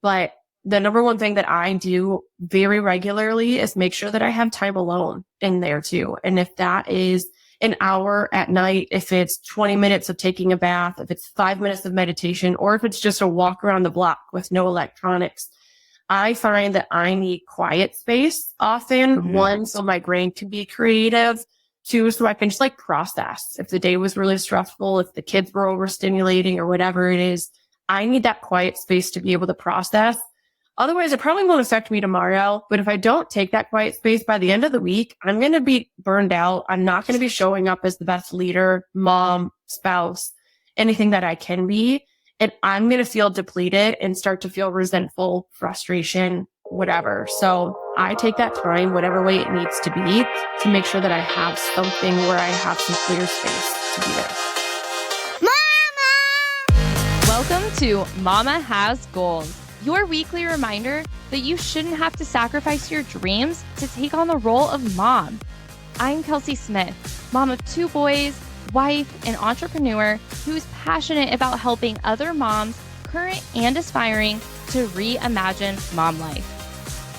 But the number one thing that I do very regularly is make sure that I have time alone in there too. And if that is an hour at night, if it's 20 minutes of taking a bath, if it's 5 minutes of meditation, or if it's just a walk around the block with no electronics, I find that I need quiet space often. One, so my brain can be creative. Two, so I can just like process. If the day was really stressful, if the kids were overstimulating or whatever it is, I need that quiet space to be able to process. Otherwise, it probably won't affect me tomorrow. But if I don't take that quiet space by the end of the week, I'm going to be burned out. I'm not going to be showing up as the best leader, mom, spouse, anything that I can be. And I'm going to feel depleted and start to feel resentful, frustration, whatever. So I take that time, whatever way it needs to be, to make sure that I have something where I have some clear space to be there. Welcome to Mama Has Goals, your weekly reminder that you shouldn't have to sacrifice your dreams to take on the role of mom. I'm Kelsey Smith, mom of 2 boys, wife, and entrepreneur who's passionate about helping other moms, current and aspiring, to reimagine mom life.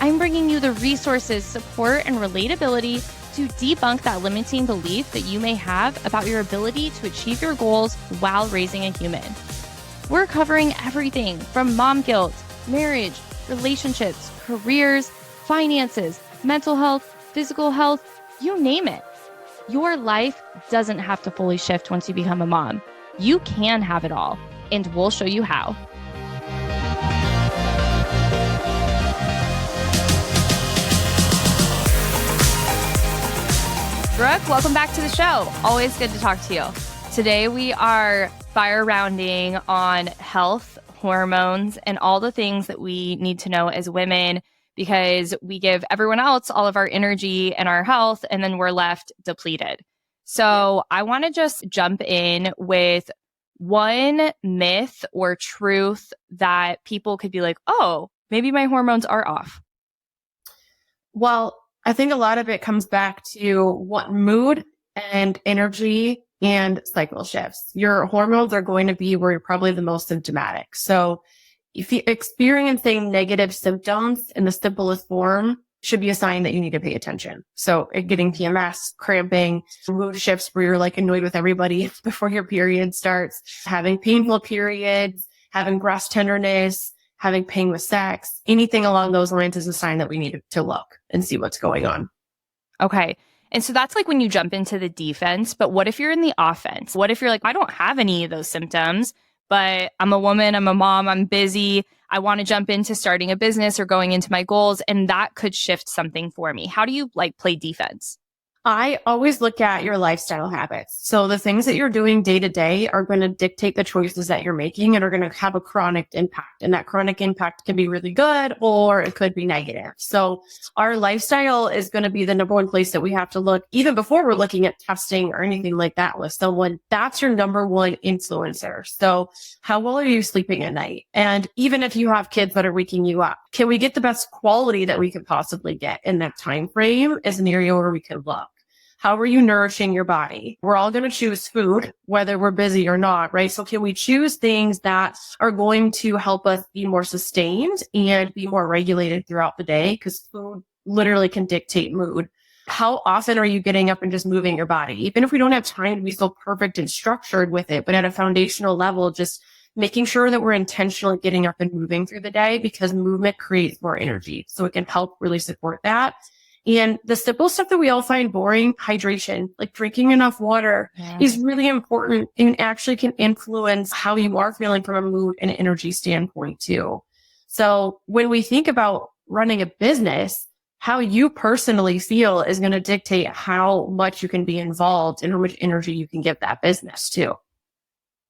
I'm bringing you the resources, support, and relatability to debunk that limiting belief that you may have about your ability to achieve your goals while raising a human. We're covering everything from mom guilt, marriage, relationships, careers, finances, mental health, physical health, you name it. Your life doesn't have to fully shift once you become a mom. You can have it all, and we'll show you how. Brooke, welcome back to the show. Always good to talk to you. Today we are fire rounding on health, hormones, and all the things that we need to know as women, because we give everyone else all of our energy and our health, and then we're left depleted. So I want to just jump in with one myth or truth that people could be like, oh, maybe my hormones are off. Well, I think a lot of it comes back to what mood and energy and cycle shifts. Your hormones are going to be where you're probably the most symptomatic. So if you're experiencing negative symptoms in the simplest form, should be a sign that you need to pay attention. So getting PMS, cramping, mood shifts where you're like annoyed with everybody before your period starts, having painful periods, having breast tenderness, having pain with sex, anything along those lines is a sign that we need to look and see what's going on. Okay. And so that's like when you jump into the defense, but what if you're in the offense? What if you're like, I don't have any of those symptoms, but I'm a woman, I'm a mom, I'm busy, I want to jump into starting a business or going into my goals, and that could shift something for me. How do you like play defense? I always look at your lifestyle habits. So the things that you're doing day to day are going to dictate the choices that you're making and are going to have a chronic impact. And that chronic impact can be really good or it could be negative. So our lifestyle is going to be the number one place that we have to look, even before we're looking at testing or anything like that with someone. That's your number one influencer. So how well are you sleeping at night? And even if you have kids that are waking you up, can we get the best quality that we could possibly get in that time frame is an area where we can look. How are you nourishing your body? We're all going to choose food, whether we're busy or not, right? So can we choose things that are going to help us be more sustained and be more regulated throughout the day? Because food literally can dictate mood. How often are you getting up and just moving your body? Even if we don't have time to be so perfect and structured with it, but at a foundational level, just making sure that we're intentionally getting up and moving through the day, because movement creates more energy. So it can help really support that. And the simple stuff that we all find boring, hydration, like drinking enough water is really important and actually can influence how you are feeling from a mood and energy standpoint too. So when we think about running a business, how you personally feel is going to dictate how much you can be involved and how much energy you can give that business too.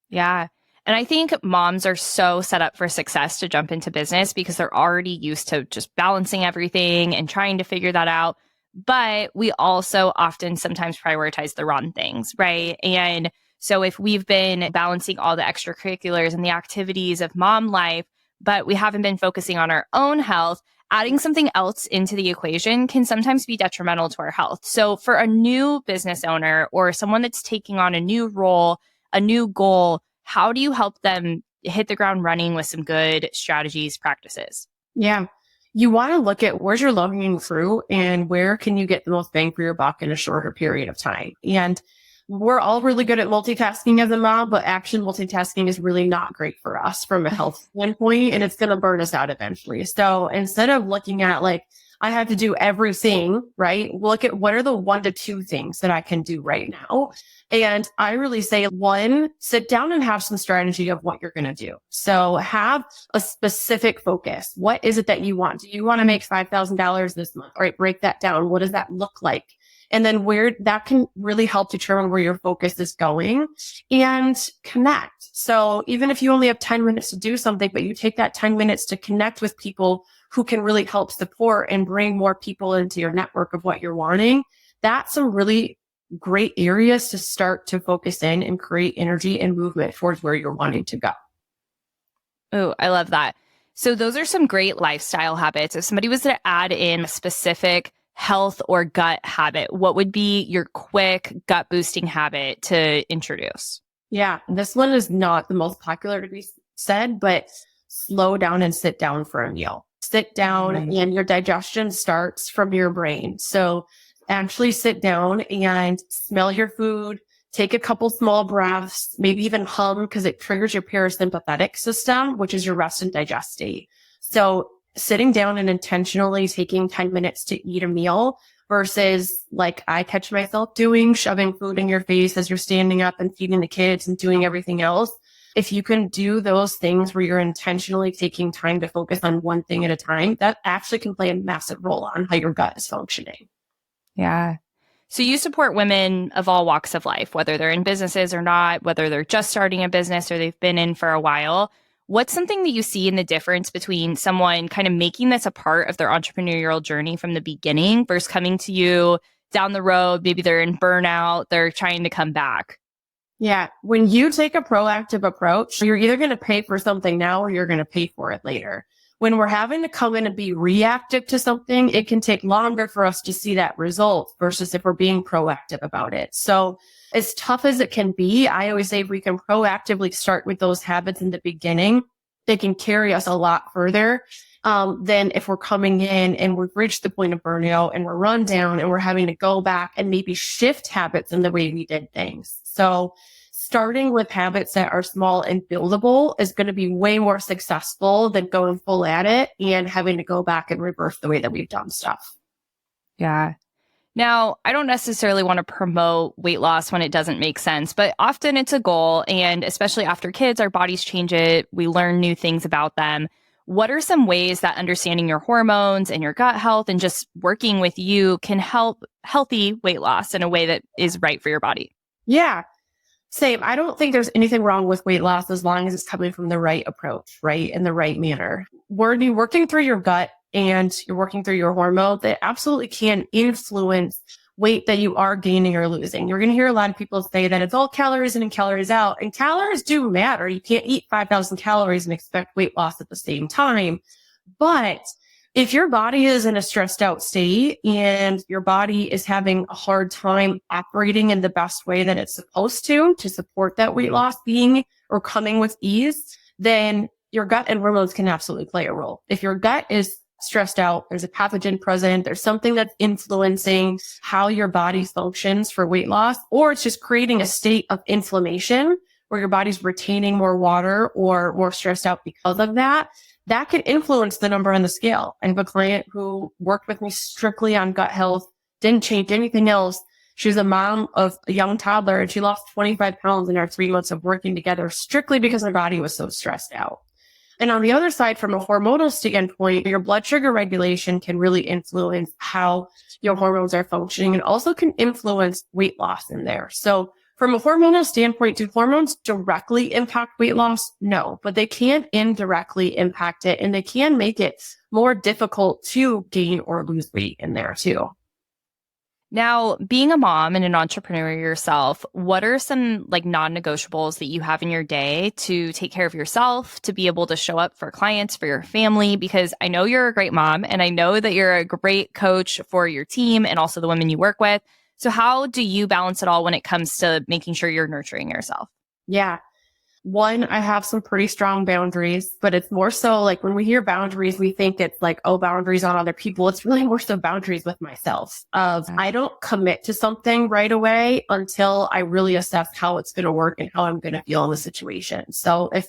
Yeah. And I think moms are so set up for success to jump into business because they're already used to just balancing everything and trying to figure that out. But we also often sometimes prioritize the wrong things, right? And so if we've been balancing all the extracurriculars and the activities of mom life, but we haven't been focusing on our own health, adding something else into the equation can sometimes be detrimental to our health. So for a new business owner or someone that's taking on a new role, a new goal, how do you help them hit the ground running with some good strategies, practices? Yeah. You want to look at where's your low-hanging fruit and where can you get the most bang for your buck in a shorter period of time. And we're all really good at multitasking as a mom, but action multitasking is really not great for us from a health standpoint, and it's going to burn us out eventually. So instead of looking at like, I have to do everything, right? Look at what are the 1 to 2 things that I can do right now. And I really say, one, sit down and have some strategy of what you're going to do. So have a specific focus. What is it that you want? Do you want to make $5,000 this month? All right, break that down. What does that look like? And then where that can really help determine where your focus is going and connect. So even if you only have 10 minutes to do something, but you take that 10 minutes to connect with people who can really help support and bring more people into your network of what you're wanting, that's some really great areas to start to focus in and create energy and movement towards where you're wanting to go. Oh, I love that. So those are some great lifestyle habits. If somebody was to add in a specific health or gut habit, what would be your quick gut boosting habit to introduce? Yeah, this one is not the most popular to be said, but slow down and sit down for a meal. Sit down and your digestion starts from your brain. So actually sit down and smell your food, take a couple small breaths, maybe even hum because it triggers your parasympathetic system, which is your rest and digest state. So sitting down and intentionally taking 10 minutes to eat a meal versus like I catch myself doing, shoving food in your face as you're standing up and feeding the kids and doing everything else. If you can do those things where you're intentionally taking time to focus on one thing at a time, that actually can play a massive role on how your gut is functioning. Yeah. So you support women of all walks of life, whether they're in businesses or not, whether they're just starting a business or they've been in for a while. What's something that you see in the difference between someone kind of making this a part of their entrepreneurial journey from the beginning versus coming to you down the road? Maybe they're in burnout, they're trying to come back. Yeah. When you take a proactive approach, you're either going to pay for something now or you're going to pay for it later. When we're having to come in and be reactive to something, it can take longer for us to see that result versus if we're being proactive about it. So as tough as it can be, I always say if we can proactively start with those habits in the beginning, they can carry us a lot further than if we're coming in and we've reached the point of burnout and we're run down and we're having to go back and maybe shift habits in the way we did things. So starting with habits that are small and buildable is going to be way more successful than going full at it and having to go back and reverse the way that we've done stuff. Yeah. Now, I don't necessarily want to promote weight loss when it doesn't make sense, but often it's a goal. And especially after kids, our bodies change it. We learn new things about them. What are some ways that understanding your hormones and your gut health and just working with you can help healthy weight loss in a way that is right for your body? Yeah. Same. I don't think there's anything wrong with weight loss as long as it's coming from the right approach, right? In the right manner. When you're working through your gut and you're working through your hormones, that absolutely can influence weight that you are gaining or losing. You're going to hear a lot of people say that it's all calories in and calories out, and calories do matter. You can't eat 5,000 calories and expect weight loss at the same time. But if your body is in a stressed out state and your body is having a hard time operating in the best way that it's supposed to support that weight loss being or coming with ease, then your gut and hormones can absolutely play a role. If your gut is stressed out, there's a pathogen present, there's something that's influencing how your body functions for weight loss, or it's just creating a state of inflammation where your body's retaining more water or more stressed out because of that, that could influence the number on the scale. I have a client who worked with me strictly on gut health, didn't change anything else. She was a mom of a young toddler and she lost 25 pounds in our 3 months of working together strictly because her body was so stressed out. And on the other side, from a hormonal standpoint, your blood sugar regulation can really influence how your hormones are functioning and also can influence weight loss in there. So from a hormonal standpoint, do hormones directly impact weight loss? No, but they can indirectly impact it and they can make it more difficult to gain or lose weight in there too. Now, being a mom and an entrepreneur yourself, what are some non-negotiables that you have in your day to take care of yourself, to be able to show up for clients, for your family? Because I know you're a great mom and I know that you're a great coach for your team and also the women you work with. So how do you balance it all when it comes to making sure you're nurturing yourself? Yeah. One, I have some pretty strong boundaries, but it's more so like when we hear boundaries, we think it's like, oh, boundaries on other people. It's really more so boundaries with myself of I don't commit to something right away until I really assess how it's going to work and how I'm going to feel in the situation. So if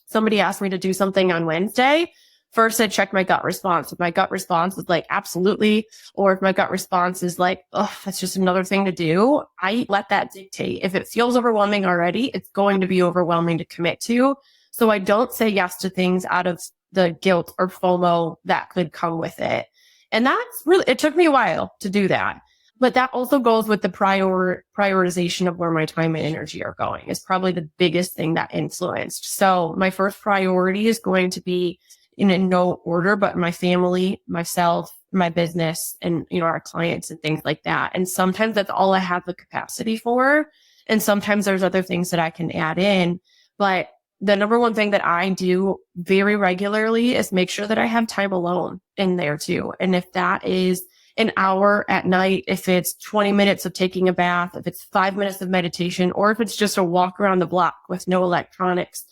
somebody asked me to do something on Wednesday, first, I check my gut response. If my gut response is like, absolutely, or if my gut response is like, oh, that's just another thing to do, I let that dictate. If it feels overwhelming already, it's going to be overwhelming to commit to. So I don't say yes to things out of the guilt or FOMO that could come with it. And that's really, it took me a while to do that. But that also goes with the prioritization of where my time and energy are going. It's probably the biggest thing that influenced. So my first priority is going to be in no order, but my family, myself, my business, and, our clients and things like that. And sometimes that's all I have the capacity for. And sometimes there's other things that I can add in. But the number one thing that I do very regularly is make sure that I have time alone in there too. And if that is an hour at night, if it's 20 minutes of taking a bath, if it's 5 minutes of meditation, or if it's just a walk around the block with no electronics,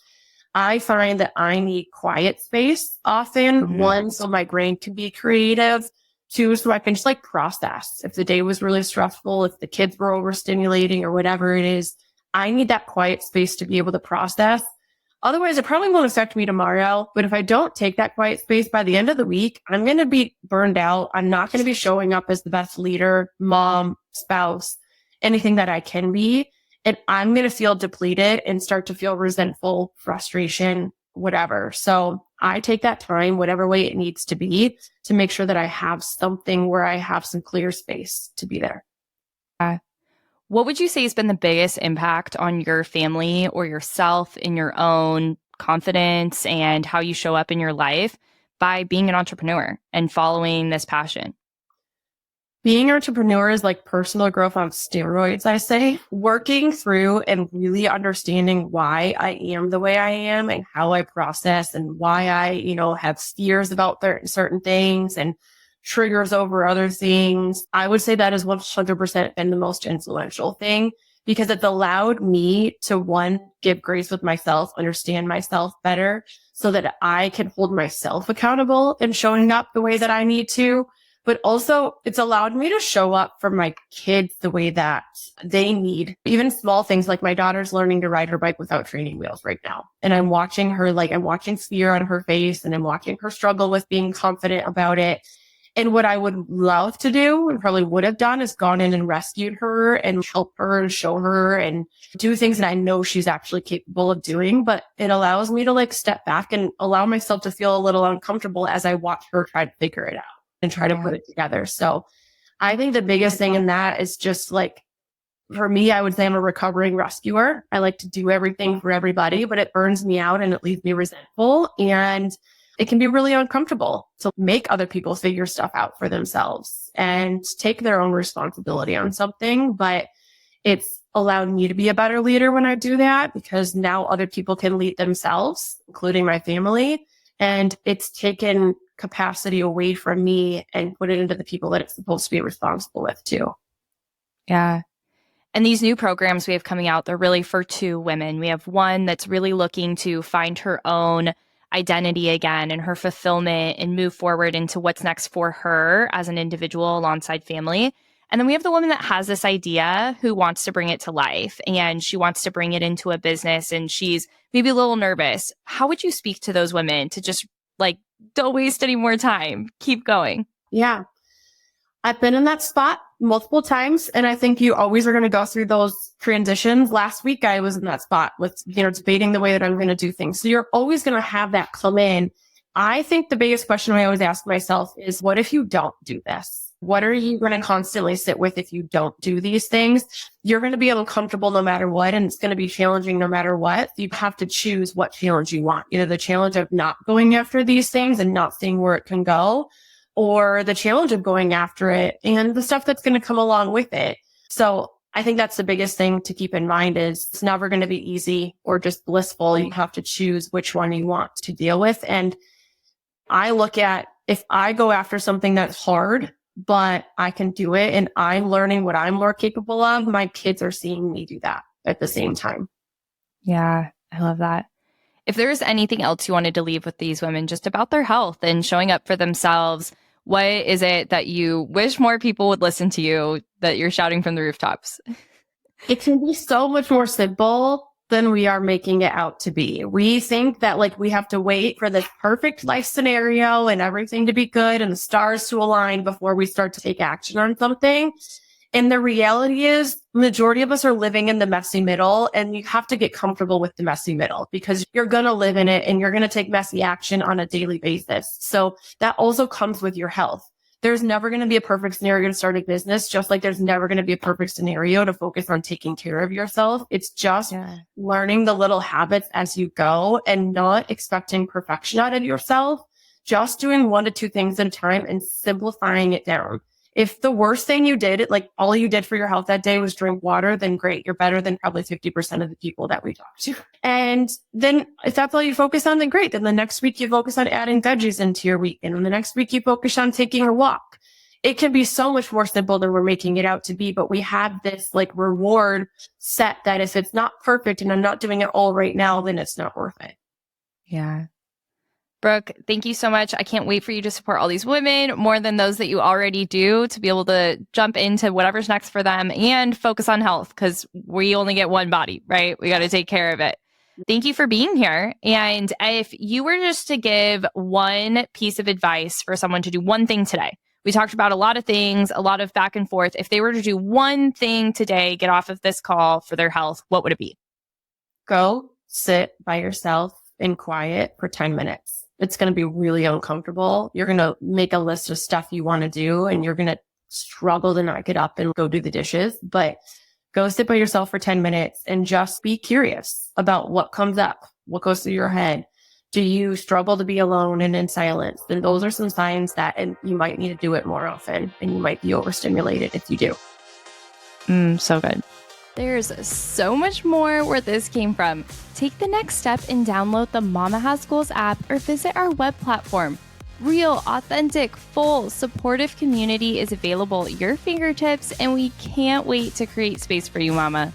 I find that I need quiet space often. Mm-hmm. One, so my brain can be creative. Two, so I can just like process. If the day was really stressful, if the kids were overstimulating or whatever it is, I need that quiet space to be able to process. Otherwise, it probably won't affect me tomorrow. But if I don't take that quiet space by the end of the week, I'm going to be burned out. I'm not going to be showing up as the best leader, mom, spouse, anything that I can be. And I'm going to feel depleted and start to feel resentful, frustration, whatever. So I take that time, whatever way it needs to be, to make sure that I have something where I have some clear space to be there. What would you say has been the biggest impact on your family or yourself in your own confidence and how you show up in your life by being an entrepreneur and following this passion? Being an entrepreneur is like personal growth on steroids, I say. Working through and really understanding why I am the way I am and how I process and why I, have fears about certain things and triggers over other things. I would say that has 100% been the most influential thing because it's allowed me to, one, give grace with myself, understand myself better so that I can hold myself accountable and showing up the way that I need to. But also it's allowed me to show up for my kids the way that they need. Even small things like my daughter's learning to ride her bike without training wheels right now. And I'm watching her, I'm watching fear on her face and I'm watching her struggle with being confident about it. And what I would love to do and probably would have done is gone in and rescued her and help her and show her and do things that I know she's actually capable of doing. But it allows me to step back and allow myself to feel a little uncomfortable as I watch her try to figure it out and try to put it together. So I think the biggest thing in that is just for me, I would say I'm a recovering rescuer. I like to do everything for everybody, but it burns me out and it leaves me resentful. And it can be really uncomfortable to make other people figure stuff out for themselves and take their own responsibility on something. But it's allowed me to be a better leader when I do that because now other people can lead themselves, including my family. And it's taken capacity away from me and put it into the people that it's supposed to be responsible with too. Yeah. And these new programs we have coming out, they're really for two women. We have one that's really looking to find her own identity again and her fulfillment and move forward into what's next for her as an individual alongside family. And then we have the woman that has this idea who wants to bring it to life and she wants to bring it into a business and she's maybe a little nervous. How would you speak to those women to just don't waste any more time, keep going? Yeah. I've been in that spot multiple times, and I think you always are going to go through those transitions. Last week, I was in that spot with, debating the way that I'm going to do things. So you're always going to have that come in. I think the biggest question I always ask myself is, what if you don't do this? What are you going to constantly sit with if you don't do these things? You're going to be uncomfortable no matter what, and it's going to be challenging no matter what. You have to choose what challenge you want. Either the challenge of not going after these things and not seeing where it can go, or the challenge of going after it and the stuff that's going to come along with it. So I think that's the biggest thing to keep in mind is it's never going to be easy or just blissful. You have to choose which one you want to deal with. And I look at if I go after something that's hard, but I can do it and I'm learning what I'm more capable of, my kids are seeing me do that at the same time. Yeah. I love that. If there's anything else you wanted to leave with these women just about their health and showing up for themselves, what is it that you wish more people would listen to you that you're shouting from the rooftops? It can be so much more simple than we are making it out to be. We think that like we have to wait for this perfect life scenario and everything to be good and the stars to align before we start to take action on something. And the reality is, majority of us are living in the messy middle, and you have to get comfortable with the messy middle because you're going to live in it and you're going to take messy action on a daily basis. So that also comes with your health. There's never going to be a perfect scenario to start a business, just like there's never going to be a perfect scenario to focus on taking care of yourself. It's just learning the little habits as you go and not expecting perfection out of yourself, just doing 1 to 2 things at a time and simplifying it down. If the worst thing you did, like all you did for your health that day was drink water, then great. You're better than probably 50% of the people that we talk to. And then if that's all you focus on, then great. Then the next week you focus on adding veggies into your week. And then the next week you focus on taking a walk. It can be so much more simple than we're making it out to be, but we have this like reward set that if it's not perfect and I'm not doing it all right now, then it's not worth it. Yeah. Brooke, thank you so much. I can't wait for you to support all these women more than those that you already do, to be able to jump into whatever's next for them and focus on health, because we only get one body, right? We got to take care of it. Thank you for being here. And if you were just to give one piece of advice for someone to do one thing today, we talked about a lot of things, a lot of back and forth. If they were to do one thing today, get off of this call for their health, what would it be? Go sit by yourself in quiet for 10 minutes. It's going to be really uncomfortable. You're going to make a list of stuff you want to do and you're going to struggle to not get up and go do the dishes, but go sit by yourself for 10 minutes and just be curious about what comes up, what goes through your head. Do you struggle to be alone and in silence? Then those are some signs that and you might need to do it more often and you might be overstimulated if you do. So good. There's so much more where this came from. Take the next step and download the Mama Has Goals app or visit our web platform. Real, authentic, full, supportive community is available at your fingertips, and we can't wait to create space for you, Mama.